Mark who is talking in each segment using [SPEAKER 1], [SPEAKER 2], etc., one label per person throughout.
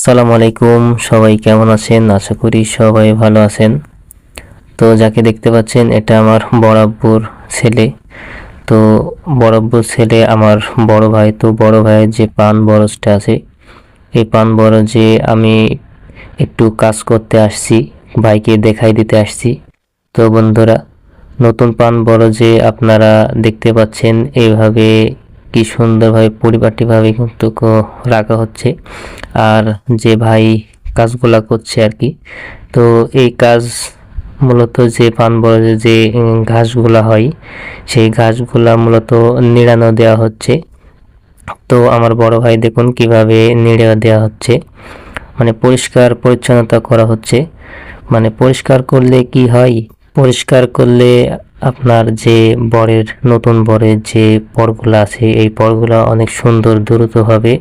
[SPEAKER 1] আসসালামু আলাইকুম, সবাই কেমন আছেন? আশা করি সবাই ভালো আছেন। তো যাকে দেখতে পাচ্ছেন এটা আমার বড় আব্বুর ছেলে। তো বড় আব্বুর ছেলে আমার বড় ভাই। তো বড় ভাইয়ের যে পান বরজটা আছে, এই পান বরজে আমি একটু কাজ করতে আসছি, ভাইকে দেখাই দিতে আসছি। তো বন্ধুরা, নতুন পান বরজে আপনারা দেখতে পাচ্ছেন এইভাবে কি সুন্দরভাবে পরিপাটিভাবে কিন্তু রাখা হচ্ছে। আর যে ভাই কাজগুলা করছে আর কি, তো এই কাজ মূলত যে পান বরজে যে ঘাসগুলা হয়, সেই ঘাসগুলা মূলত নিড়ানো দেওয়া হচ্ছে। তো আমার বড় ভাই দেখুন কিভাবে নিড়ে দেওয়া হচ্ছে, মানে পরিষ্কার পরিচ্ছন্নতা করা হচ্ছে। মানে পরিষ্কার করলে কি হয়, পরিষ্কার করলে আপনার যে নতুন বরের যে পরগুলো আছে, এই পরগুলো অনেক সুন্দর দ্রুতভাবে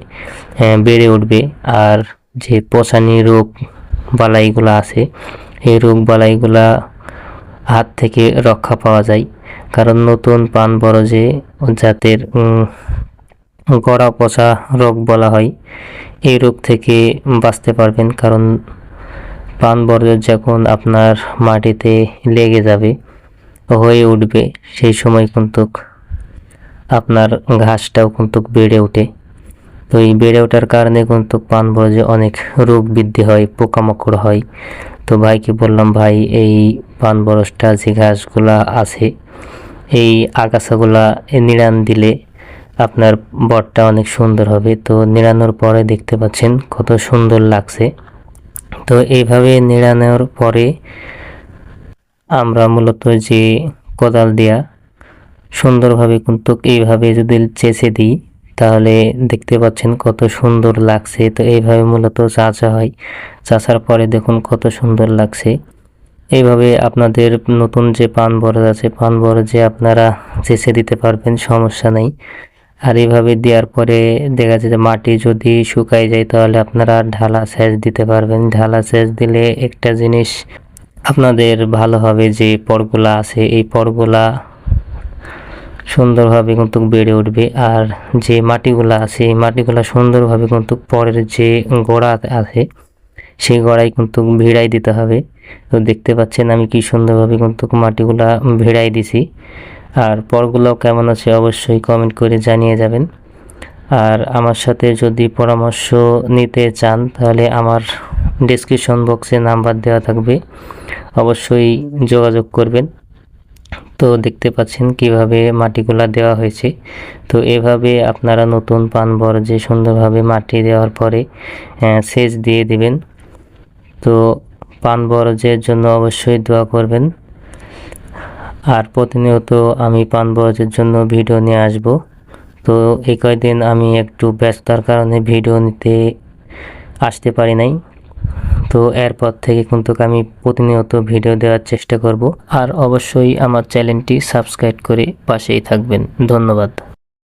[SPEAKER 1] বেড়ে উঠবে। আর যে পচানি রোগ বালাইগুলো আছে, এই রোগ বালাইগুলা হাত থেকে রক্ষা পাওয়া যায়। কারণ নতুন পান বরজে জাতের গড়া পচা রোগ বলা হয়, এই রোগ থেকে বাঁচতে পারবেন। কারণ পান বর্জ্য যখন আপনার মাটিতে লেগে যাবে, হয়ে উঠবে, সেই সময় কিন্তু আপনার ঘাসটাও কিন্তু বেড়ে ওঠে। তো এই বেড়ে ওঠার কারণে কিন্তু পান বর্জ্যে অনেক রোগ বৃদ্ধি হয়, পোকামাকড় হয়। তো ভাইকে বললাম, ভাই এই পান বরজটা যে ঘাসগুলা আছে, এই আগাছাগুলা নিড়ান দিলে আপনার বরটা অনেক সুন্দর হবে। তো নিড়ানোর পরে দেখতে পাচ্ছেন কত সুন্দর লাগছে। তো এইভাবে নিড়ানোর পরে আমরা মূলত যে কোদাল দিয়া সুন্দরভাবে কিন্তু এইভাবে যদি চেঁচে দিই, তাহলে দেখতে পাচ্ছেন কত সুন্দর লাগছে। তো এইভাবে মূলত চাঁচা হয়, চাঁচার পরে দেখুন কত সুন্দর লাগছে। এইভাবে আপনাদের নতুন যে পান বরজ আছে, পান বরজে আপনারা চেঁচে দিতে পারবেন, সমস্যা নেই। আর এইভাবে দেওয়ার পরে দেখা যায় যে মাটি যদি শুকায় যায়, তাহলে আপনারা ঢালা সেচ দিতে পারবেন। ঢালা সেচ দিলে একটা জিনিস আপনাদের ভালো হবে, যে পরগুলা আছে এই পরগুলা সুন্দরভাবে কিন্তু বেড়ে উঠবে। আর যে মাটিগুলা আছে, এই মাটিগুলা সুন্দরভাবে কিন্তু পরের যে গোড়া আছে, সেই গোড়ায় কিন্তু ভিড়াই দিতে হবে। তো দেখতে পাচ্ছেন আমি কি সুন্দরভাবে কিন্তু মাটিগুলা ভিড়াই দিছি। আর পরগুলোও কেমন আছে অবশ্যই কমেন্ট করে জানিয়ে যাবেন। আর আমার সাথে যদি পরামর্শ নিতে চান, তাহলে আমার ডেসক্রিপশন বক্সে নাম্বার দেওয়া থাকবে, অবশ্যই যোগাযোগ করবেন। তো দেখতে পাচ্ছেন কিভাবে মাটিগুলা দেওয়া হয়েছে। তো এভাবে আপনারা নতুন পান বরজে সুন্দরভাবে মাটি দেওয়ার পরে সেচ দিয়ে দিবেন। তো পান বরজের জন্য অবশ্যই দোয়া করবেন। আর প্রতিনিয়ত আমি পান বরজের জন্য ভিডিও নিয়ে আসব। তো এই কয়েকদিন আমি একটু ব্যস্ততার কারণে ভিডিও নিতে আসতে পারি নাই। তো এরপর থেকে কিন্তু আমি প্রতিনিয়ত ভিডিও দেওয়ার চেষ্টা করব। আর অবশ্যই আমার চ্যানেলটি সাবস্ক্রাইব করে পাশেই থাকবেন। ধন্যবাদ।